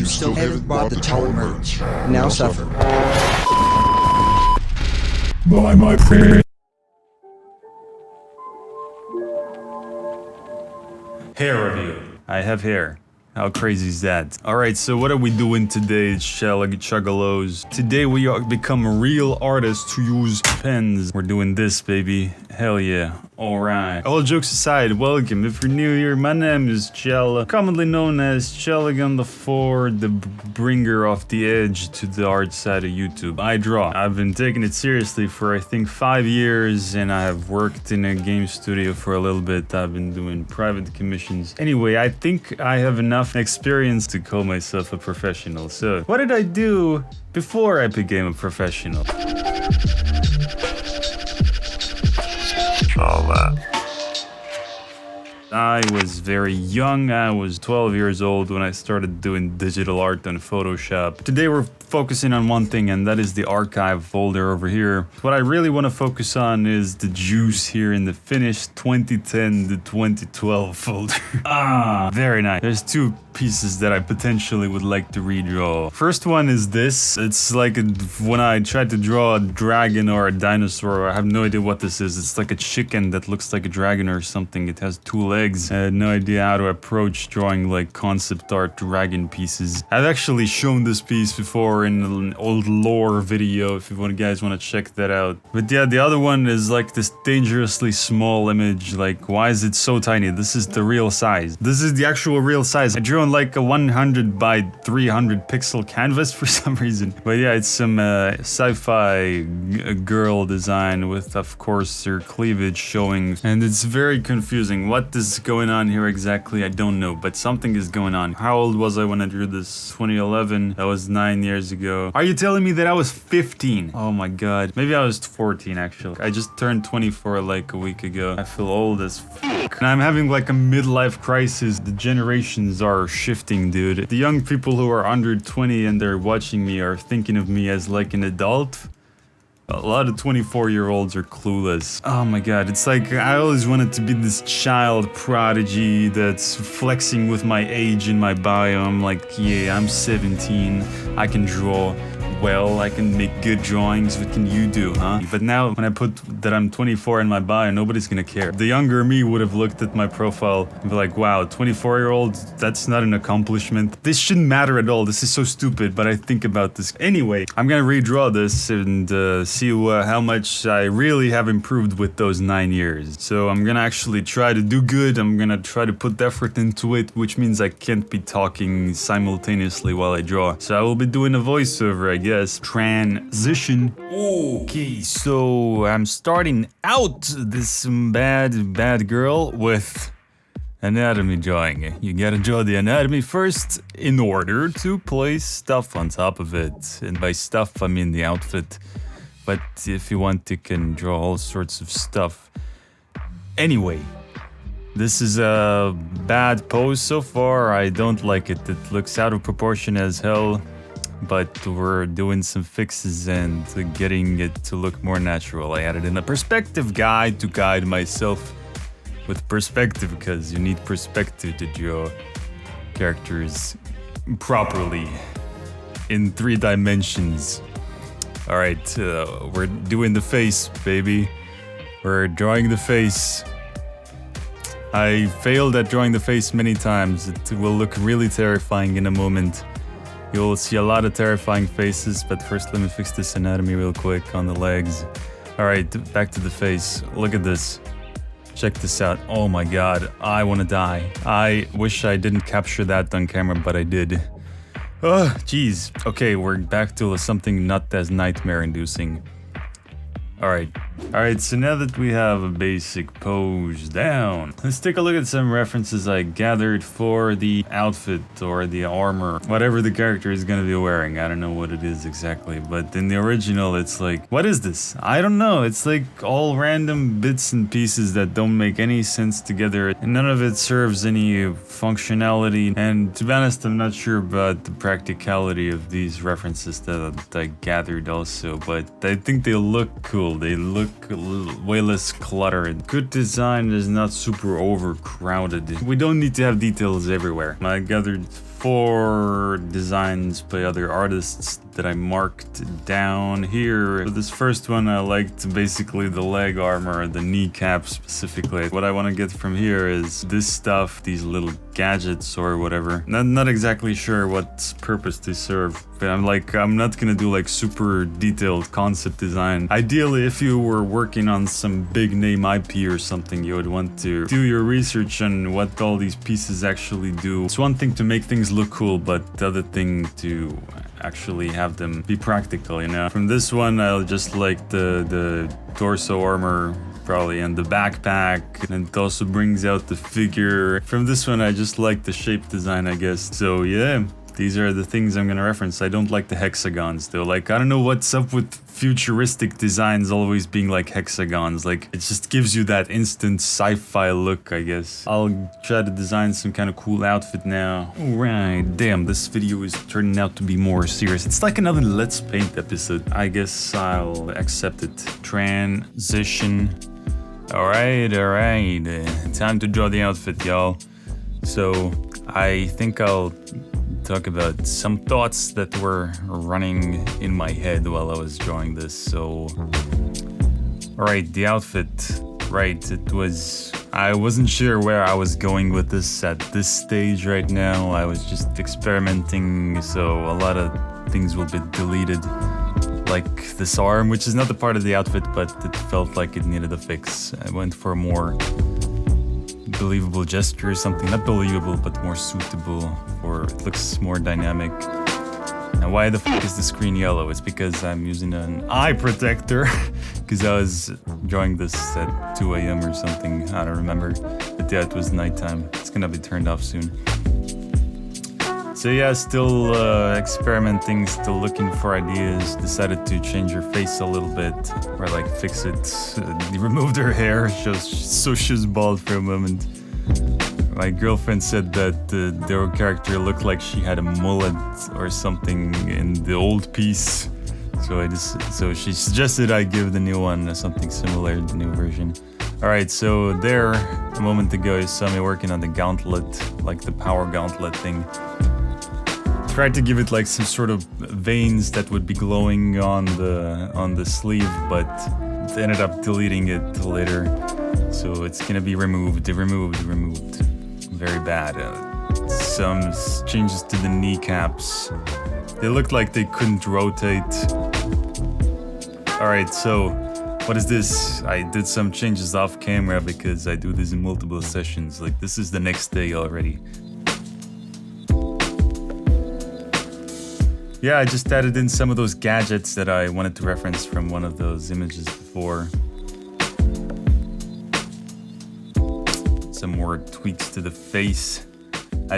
You still haven't bought the tower merch. Now suffer. By my prayer. Hair review. I have hair. How crazy is that? Alright, so what are we doing today, chuggalos? Today we are become real artists who use pens. We're doing this, baby. Hell yeah. Alright. All jokes aside, welcome. If you're new here, my name is Chella, commonly known as Chelagon the Four, the bringer of the edge to the art side of YouTube. I draw. I've been taking it seriously for I think 5 years, and I have worked in a game studio for a little bit. I've been doing private commissions. Anyway, I think I have enough experience to call myself a professional. So, what did I do before I became a professional? All that. I was very young. I was 12 years old when I started doing digital art on Photoshop. Today we're focusing on one thing, and that is the archive folder over here. What I really want to focus on is the juice here in the finished 2010 to 2012 folder. Very nice. There's two pieces that I potentially would like to redraw. First one is this. It's like when I tried to draw a dragon or a dinosaur. I have no idea what this is. It's like a chicken that looks like a dragon or something. It has 2 legs. I had no idea how to approach drawing like concept art dragon pieces. I've actually shown this piece before in an old lore video if you guys want to check that out. But yeah, the other one is like this dangerously small image. Like, why is it so tiny? This is the real size. This is the actual real size. I drew on like a 100 by 300 pixel canvas for some reason. But yeah, it's some sci-fi girl design with, of course, her cleavage showing. And it's very confusing. What is going on here exactly? I don't know, but something is going on. How old was I when I drew this? 2011. That was 9 years ago. Are you telling me that I was 15? Oh my god. Maybe I was 14 actually. I just turned 24 like a week ago. I feel old as fuck. And I'm having like a midlife crisis. The generations are shifting, dude. The young people who are under 20 and they're watching me are thinking of me as like an adult. A lot of 24-year-olds are clueless. Oh my god, it's like I always wanted to be this child prodigy that's flexing with my age in my bio. I'm like, yeah, I'm 17, I can draw well, I can make good drawings. What can you do, huh? But now when I put that I'm 24 in my bio, nobody's gonna care. The younger me would have looked at my profile and be like, wow, 24-year-old, that's not an accomplishment. This shouldn't matter at all. This is so stupid, but I think about this. Anyway, I'm gonna redraw this and see how much I really have improved with those 9 years. So I'm gonna actually try to do good. I'm gonna try to put effort into it, which means I can't be talking simultaneously while I draw. So I will be doing a voiceover, I guess. Transition. Okay, so I'm starting out this bad girl with anatomy drawing. You gotta draw the anatomy first in order to place stuff on top of it. And by stuff, I mean the outfit. But if you want, you can draw all sorts of stuff. Anyway, this is a bad pose so far. I don't like it. It looks out of proportion as hell. But we're doing some fixes and getting it to look more natural. I added in a perspective guide to guide myself with perspective, because you need perspective to draw characters properly in 3 dimensions. Alright, we're doing the face, baby. We're drawing the face. I failed at drawing the face many times. It will look really terrifying in a moment. You'll see a lot of terrifying faces, but first let me fix this anatomy real quick on the legs. Alright, back to the face. Look at this. Check this out. Oh my god, I wanna die. I wish I didn't capture that on camera, but I did. Oh, jeez. Okay, we're back to something not as nightmare-inducing. Alright, so now that we have a basic pose down, let's take a look at some references I gathered for the outfit or the armor, whatever the character is gonna be wearing. I don't know what it is exactly, but in the original it's like, what is this? I don't know, it's like all random bits and pieces that don't make any sense together, and none of it serves any functionality, and to be honest, I'm not sure about the practicality of these references that I gathered also, but I think they look cool. They look way less cluttered. Good design is not super overcrowded. We don't need to have details everywhere. I gathered 4 designs by other artists that I marked down here. For this first one, I liked basically the leg armor, the kneecap specifically. What I want to get from here is this stuff, these little gadgets or whatever. Not exactly sure what purpose they serve, but I'm not gonna do like super detailed concept design. Ideally, if you were working on some big name IP or something, you would want to do your research on what all these pieces actually do. It's one thing to make things look cool, but the other thing to actually have them be practical, you know? From this one, I'll just like the torso armor probably, and the backpack, and it also brings out the figure. From this one, I just like the shape design, I guess. So yeah, these are the things I'm gonna reference. I don't like the hexagons though. Like, I don't know what's up with futuristic designs always being like hexagons. Like, it just gives you that instant sci-fi look, I guess. I'll try to design some kind of cool outfit now. Alright, damn, this video is turning out to be more serious. It's like another Let's Paint episode. I guess I'll accept it. Transition. Alright, time to draw the outfit, y'all. So, I think I'll talk about some thoughts that were running in my head while I was drawing this. So, alright, the outfit. Right, I wasn't sure where I was going with this at this stage right now. I was just experimenting, so a lot of things will be deleted. Like this arm, which is not a part of the outfit, but it felt like it needed a fix. I went for a more believable gesture or something. Not believable, but more suitable, or it looks more dynamic. And why the fuck is the screen yellow? It's because I'm using an eye protector, because I was drawing this at 2 AM or something. I don't remember, but yeah, it was nighttime. It's gonna be turned off soon. So yeah, still experimenting, still looking for ideas. Decided to change her face a little bit, or like fix it. Removed her hair, so she's bald for a moment. My girlfriend said that their character looked like she had a mullet or something in the old piece. So she suggested I give the new one something similar, the new version. Alright, so there, a moment ago you saw me working on the gauntlet, like the power gauntlet thing. Tried to give it like some sort of veins that would be glowing on the sleeve, but ended up deleting it later. So it's gonna be removed. Very bad. Some changes to the kneecaps. They looked like they couldn't rotate. Alright, so what is this? I did some changes off camera because I do this in multiple sessions. Like, this is the next day already. Yeah, I just added in some of those gadgets that I wanted to reference from one of those images before. Some more tweaks to the face.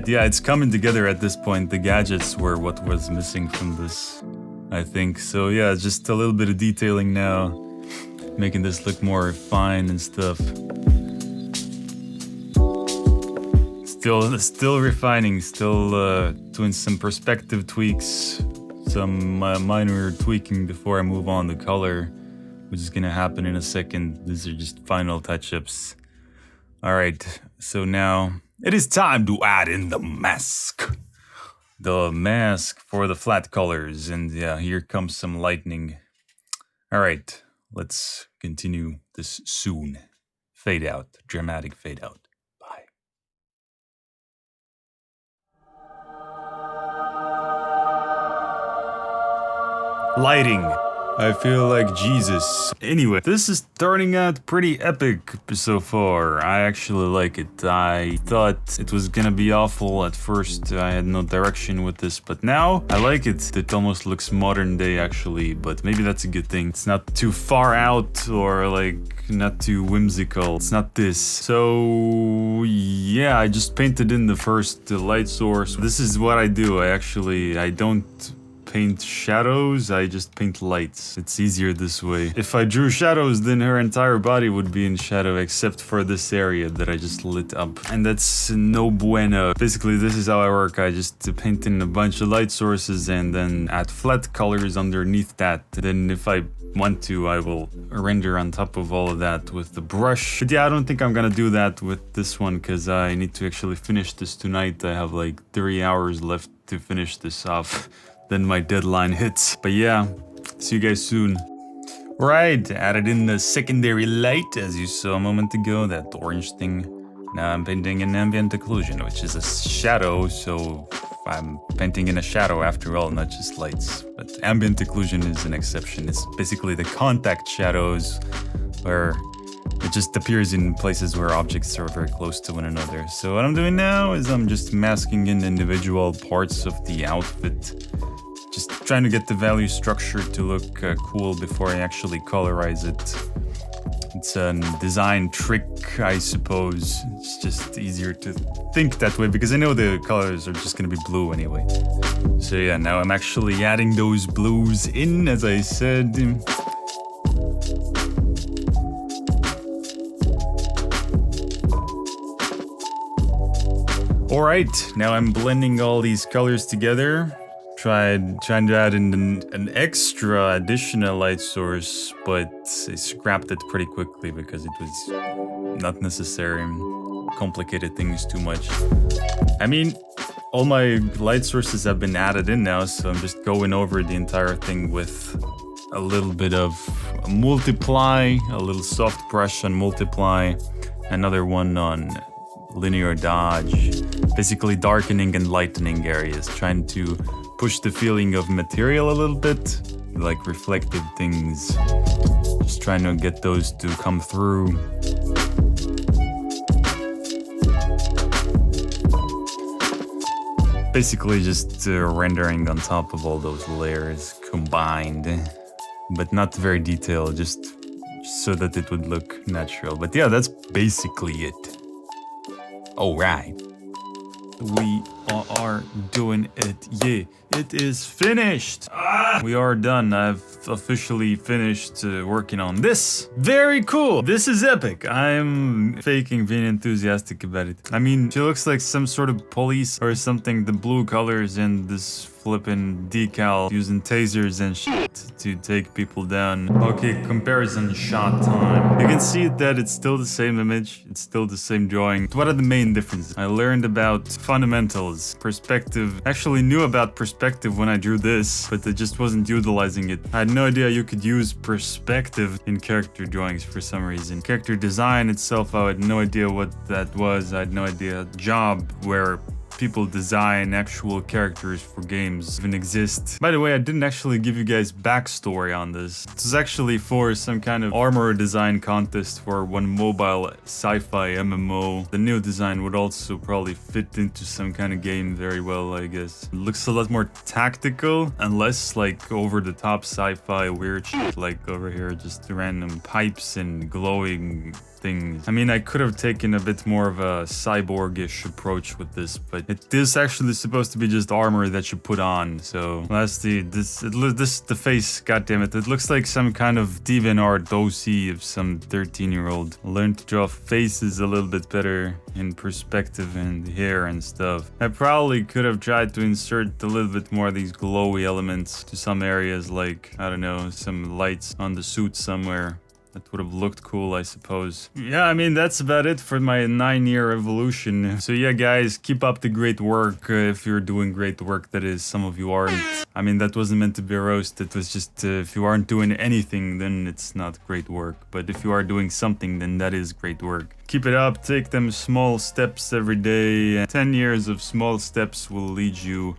Yeah, it's coming together at this point. The gadgets were what was missing from this, I think. So yeah, just a little bit of detailing now, making this look more refined and stuff. Still refining, still doing some perspective tweaks, some minor tweaking before I move on to color, which is gonna happen in a second. These are just final touch-ups. Alright, so now it is time to add in the mask. The mask for the flat colors, and yeah, here comes some lightning. Alright, let's continue this soon. Fade out, dramatic fade out. Lighting. I feel like Jesus. Anyway, this is turning out pretty epic so far. I actually like it. I thought it was gonna be awful at first. I had no direction with this, but now I like it. It almost looks modern day actually, but maybe that's a good thing. It's not too far out or like not too whimsical. It's not this. So yeah, I just painted in the first light source. This is what I do. I don't paint shadows, I just paint lights. It's easier this way. If I drew shadows, then her entire body would be in shadow except for this area that I just lit up. And that's no bueno. Basically, this is how I work. I just paint in a bunch of light sources and then add flat colors underneath that. Then if I want to, I will render on top of all of that with the brush. But yeah, I don't think I'm gonna do that with this one because I need to actually finish this tonight. I have like 3 hours left to finish this off. Then my deadline hits. But yeah, see you guys soon. Right, added in the secondary light as you saw a moment ago, that orange thing. Now I'm painting an ambient occlusion, which is a shadow, so I'm painting in a shadow after all, not just lights. But ambient occlusion is an exception. It's basically the contact shadows where it just appears in places where objects are very close to one another. So what I'm doing now is I'm just masking in individual parts of the outfit. Just trying to get the value structure to look cool before I actually colorize it. It's a design trick, I suppose. It's just easier to think that way because I know the colors are just gonna be blue anyway. So yeah, now I'm actually adding those blues in, as I said. Alright, now I'm blending all these colors together. Trying to add in an extra additional light source, but I scrapped it pretty quickly because it was not necessary. Complicated things too much. I mean, all my light sources have been added in now, so I'm just going over the entire thing with a little bit of multiply, a little soft brush on multiply, another one on linear dodge, basically darkening and lightening areas, trying to push the feeling of material a little bit, like reflective things. Just trying to get those to come through. Basically just rendering on top of all those layers combined, but not very detailed, just so that it would look natural. But yeah, that's basically it. All right. We are doing it. Yeah, it is finished. We are done. I've officially finished working on this. Very cool. This is epic. I'm faking being enthusiastic about it. I mean, she looks like some sort of police or something. The blue colors and this flippin' decal using tasers and shit to take people down. Okay, comparison shot time. You can see that it's still the same image. It's still the same drawing. What are the main differences? I learned about fundamentals, perspective. Actually knew about perspective when I drew this, but I just wasn't utilizing it. I had no idea you could use perspective in character drawings for some reason. Character design itself, I had no idea what that was. I had no idea. Job where people design actual characters for games even exist. By the way, I didn't actually give you guys backstory on this. This is actually for some kind of armor design contest for one mobile sci-fi MMO. The new design would also probably fit into some kind of game very well, I guess. It looks a lot more tactical and less like over-the-top sci-fi weird shit like over here, just random pipes and glowing things. I mean, I could have taken a bit more of a cyborg-ish approach with this, but it is actually supposed to be just armor that you put on. So lastly, the face, goddammit, it looks like some kind of DeviantArt OC of some 13-year-old. Learned to draw faces a little bit better in perspective and hair and stuff. I probably could have tried to insert a little bit more of these glowy elements to some areas, like, I don't know, some lights on the suit somewhere. That would have looked cool, I suppose. Yeah, I mean, that's about it for my 9-year evolution. So yeah, guys, keep up the great work. If you're doing great work, that is, some of you aren't. I mean, that wasn't meant to be a roast. It was just, if you aren't doing anything, then it's not great work. But if you are doing something, then that is great work. Keep it up, take them small steps every day. 10 years of small steps will lead you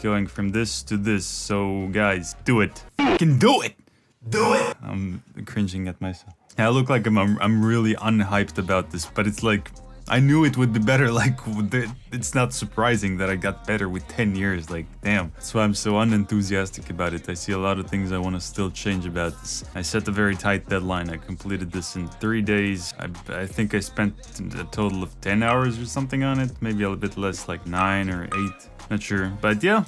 going from this to this. So guys, do it. Fucking do it! Do it! I'm cringing at myself. I look like I'm really unhyped about this, but it's like, I knew it would be better. Like, it's not surprising that I got better with 10 years. Like, damn. That's why I'm so unenthusiastic about it. I see a lot of things I want to still change about this. I set a very tight deadline. I completed this in 3 days. I think I spent a total of 10 hours or something on it. Maybe a little bit less, like 9 or 8. Not sure. But yeah.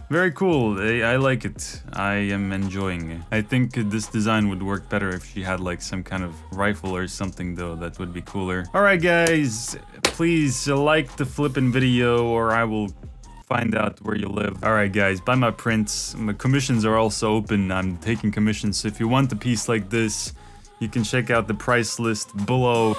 Very cool. I like it. I am enjoying it. I think this design would work better if she had like some kind of rifle or something though. That would be cooler. Alright guys, please like the flippin' video or I will find out where you live. Alright guys, buy my prints. My commissions are also open. I'm taking commissions, so if you want a piece like this, you can check out the price list below.